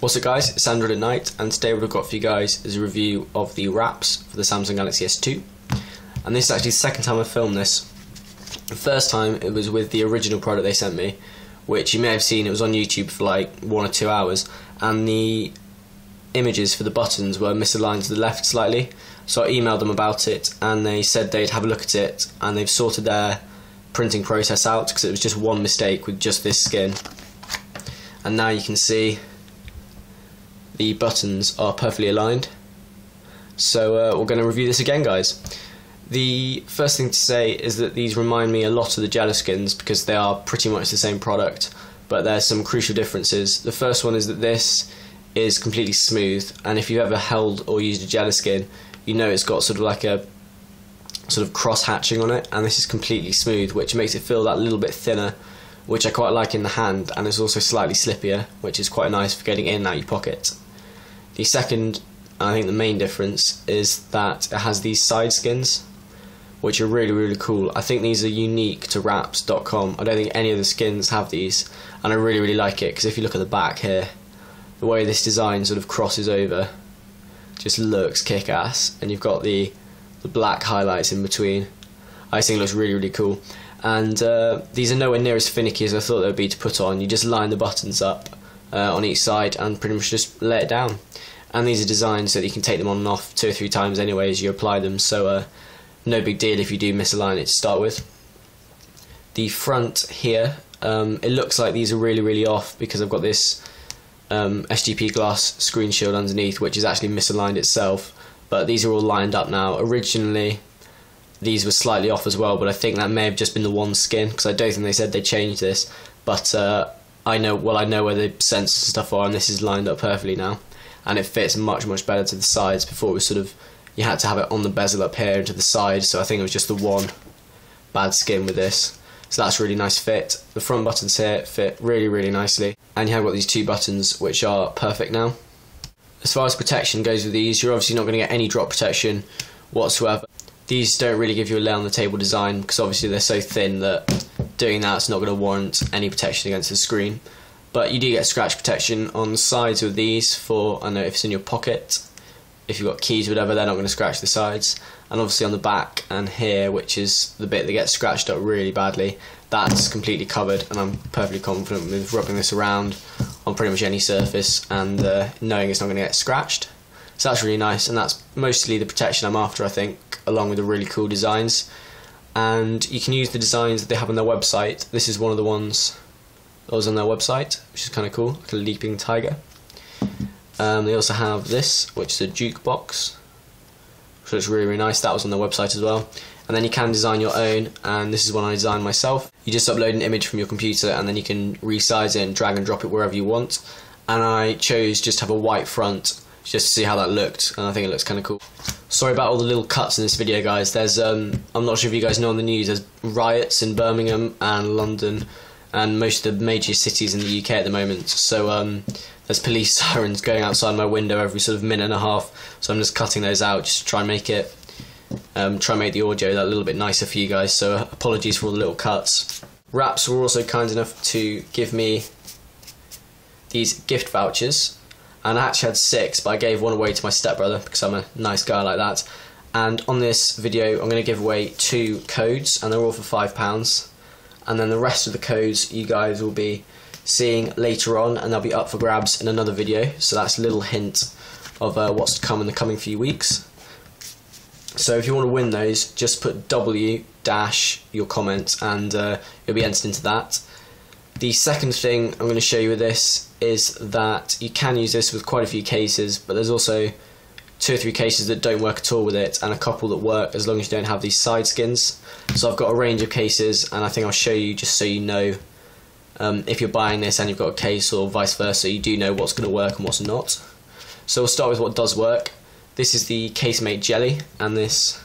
What's up guys, it's Android at Night, and today what I've got for you guys is a review of the Wrappz for the Samsung Galaxy S2. And this is actually the second time I've filmed this. The first time it was with the original product they sent me, which you may have seen, it was on YouTube for like 1 or 2 hours, and the images for the buttons were misaligned to the left slightly. So I emailed them about it and they said they'd have a look at it, and they've sorted their printing process out because it was just one mistake with just this skin. And now you can see the buttons are perfectly aligned. So we're going to review this again, guys. The first thing to say is that these remind me a lot of the Jelly skins because they are pretty much the same product, but there's some crucial differences. The first one is that this is completely smooth, and if you've ever held or used a Jelly skin, you know it's got sort of like a sort of cross hatching on it, and this is completely smooth, which makes it feel that little bit thinner, which I quite like in the hand, and it's also slightly slippier, which is quite nice for getting in and out your pocket. The second, and I think the main difference, is that it has these side skins, which are really cool. I think these are unique to Wrappz.com. I don't think any of the skins have these, and I really like it because if you look at the back here, the way this design sort of crosses over just looks kick-ass, and you've got the black highlights in between. I just think it looks really cool. And these are nowhere near as finicky as I thought they would be to put on. You just line the buttons up on each side and pretty much just let it down. And these are designed so that you can take them on and off 2 or 3 times anyway as you apply them, so no big deal if you do misalign it to start with. The front here, it looks like these are really off because I've got this SGP glass screen shield underneath, which is actually misaligned itself, but these are all lined up now. Originally these were slightly off as well, but I think that may have just been the one skin because I don't think they said they changed this, but I know where the sensors and stuff are, and this is lined up perfectly now, and it fits much better to the sides. Before it was sort of, you had to have it on the bezel up here and to the side, so I think it was just the one bad skin with this. So that's a really nice fit. The front buttons here fit really nicely, and you have got these 2 buttons which are perfect now. As far as protection goes with these, you're obviously not going to get any drop protection whatsoever. These don't really give you a lay on the table design because obviously they're so thin that doing that's not going to warrant any protection against the screen. But you do get scratch protection on the sides with these for, I don't know, if it's in your pocket, if you've got keys or whatever, they're not going to scratch the sides. And obviously on the back and here, which is the bit that gets scratched up really badly, that's completely covered, and I'm perfectly confident with rubbing this around on pretty much any surface and knowing it's not going to get scratched. So that's really nice, and that's mostly the protection I'm after, I think, along with the really cool designs. And you can use the designs that they have on their website. This is one of the ones that was on their website, which is kind of cool, like a leaping tiger. They also have this, which is a jukebox, which looks really nice. That was on their website as well. And then you can design your own, and this is one I designed myself. You just upload an image from your computer and then you can resize it and drag and drop it wherever you want. And I chose just to have a white front just to see how that looked, and I think it looks kind of cool. Sorry about all the little cuts in this video, guys. There's I'm not sure if you guys know on the news, there's riots in Birmingham and London and most of the major cities in the UK at the moment. So there's police sirens going outside my window every sort of minute and a half. So I'm just cutting those out just to try and make it, make the audio that little bit nicer for you guys. So apologies for all the little cuts. Wrappz were also kind enough to give me these gift vouchers, and I actually had 6, but I gave one away to my stepbrother because I'm a nice guy like that. And on this video I'm going to give away 2 codes, and they're all for £5. And then the rest of the codes you guys will be seeing later on, and they'll be up for grabs in another video. So that's a little hint of what's to come in the coming few weeks. So if you want to win those, just put W dash your comment and you'll be entered into that. The second thing I'm going to show you with this is that you can use this with quite a few cases, but there's also 2 or 3 cases that don't work at all with it, and a couple that work as long as you don't have these side skins. So I've got a range of cases, and I think I'll show you just so you know if you're buying this and you've got a case or vice versa, you do know what's going to work and what's not. So we'll start with what does work. This is the Casemate Jelly, and this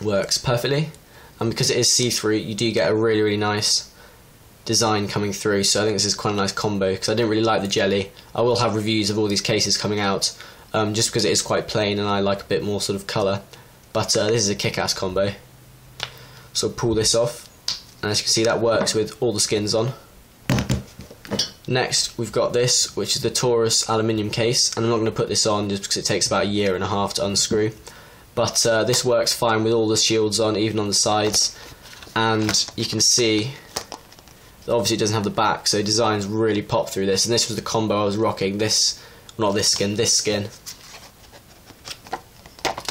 works perfectly. And because it is see-through, you do get a really nice design coming through, so I think this is quite a nice combo because I didn't really like the jelly. I will have reviews of all these cases coming out just because it is quite plain and I like a bit more sort of colour, but this is a kick-ass combo. So pull this off, and as you can see that works with all the skins on. Next we've got this, which is the Taurus aluminium case, and I'm not going to put this on just because it takes about 1.5 years to unscrew, but this works fine with all the shields on, even on the sides, and you can see that obviously it doesn't have the back, so designs really pop through this, and this was the combo I was rocking, this skin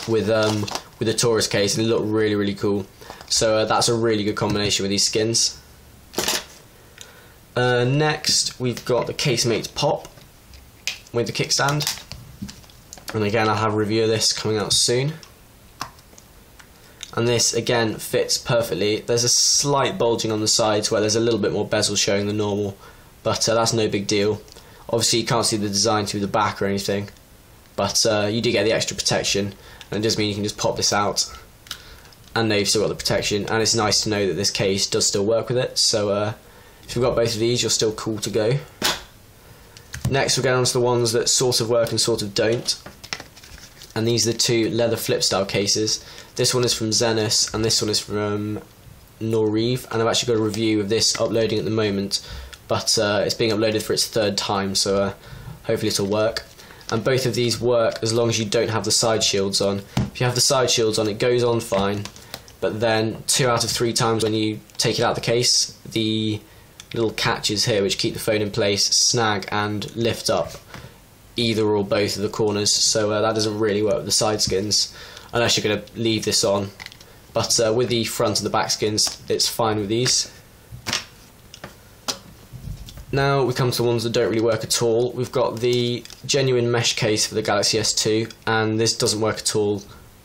with the Taurus case, and it looked really, really cool. So that's a really good combination with these skins. Next we've got the Casemate Pop with the kickstand, and again I'll have a review of this coming out soon. And this again fits perfectly. There's a slight bulging on the sides where there's a little bit more bezel showing than normal, but that's no big deal. Obviously you can't see the design through the back or anything, but you do get the extra protection, and it does mean you can just pop this out and now you've still got the protection, and it's nice to know that this case does still work with it. So if you've got both of these, you're still cool to go. Next we'll get on to the ones that sort of work and sort of don't, and these are the two leather flip style cases. This one is from Zenus and this one is from Norive, and I've actually got a review of this uploading at the moment, but it's being uploaded for its 3rd time, so hopefully it'll work. And both of these work as long as you don't have the side shields on. If you have the side shields on, it goes on fine, but then 2 out of 3 times when you take it out of the case, the little catches here which keep the phone in place snag and lift up either or both of the corners, so that doesn't really work with the side skins unless you're going to leave this on, but with the front and the back skins it's fine with these. Now we come to the ones that don't really work at all. We've got the genuine mesh case for the Galaxy S2, and this doesn't work at all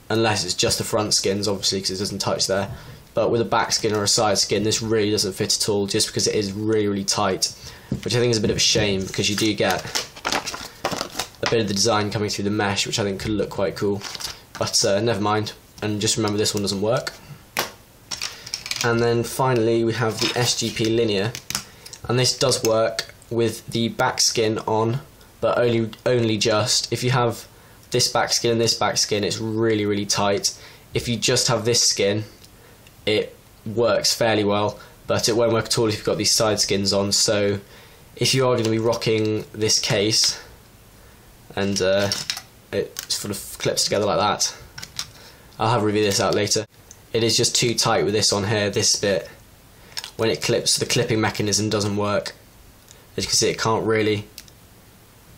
unless it's just the front skins, obviously, because it doesn't touch there. But with a back skin or a side skin, this really doesn't fit at all, just because it is really, really tight, which I think is a bit of a shame, because you do get a bit of the design coming through the mesh, which I think could look quite cool. But never mind, and just remember this one doesn't work. And then finally we have the SGP Linear, and this does work with the back skin on, but only just. If you have this back skin and this back skin, it's really, really tight. If you just have this skin, it works fairly well, but it won't work at all if you've got these side skins on. So if you are going to be rocking this case and it sort of clips together like that, I'll have a review of this out later. It is just too tight with this on here, this bit. When it clips, the clipping mechanism doesn't work. As you can see, it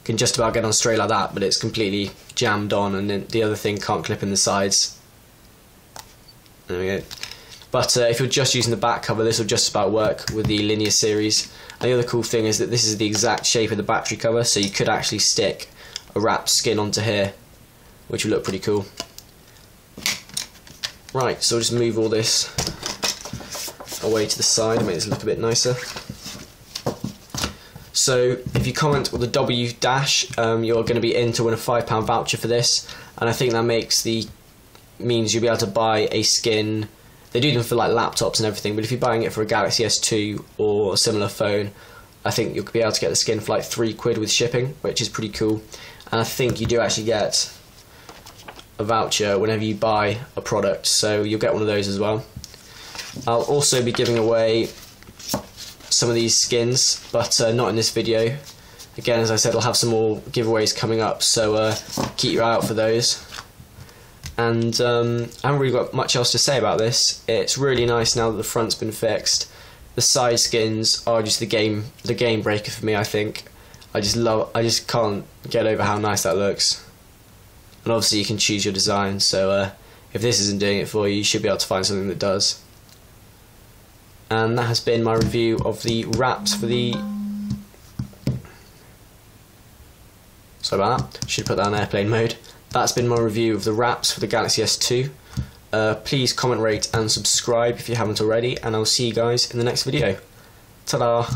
can just about get on straight like that, but it's completely jammed on, and then the other thing can't clip in the sides. There we go. But if you're just using the back cover, this will just about work with the Linear series. And the other cool thing is that this is the exact shape of the battery cover, so you could actually stick a Wrappz skin onto here, which would look pretty cool. Right, so I'll just move all this away to the side and make this look a bit nicer. So if you comment with the W dash, you're going to be in to win a £5 voucher for this, and I think that means you'll be able to buy a skin. They do them for like laptops and everything, but if you're buying it for a Galaxy S2 or a similar phone, I think you'll be able to get the skin for like £3 with shipping, which is pretty cool. And I think you do actually get a voucher whenever you buy a product, so you'll get one of those as well. I'll also be giving away some of these skins, but not in this video. Again, as I said, I'll have some more giveaways coming up, so keep your eye out for those. And I haven't really got much else to say about this. It's really nice now that the front's been fixed. The side skins are just the game breaker for me, I think. I just can't get over how nice that looks. And obviously you can choose your design, so if this isn't doing it for you, you should be able to find something that does. And that has been my review of the Wrappz for the... Sorry about that, should put that on airplane mode. That's been my review of the Wrappz for the Galaxy S2. Please comment, rate and subscribe if you haven't already, and I'll see you guys in the next video. Ta-da!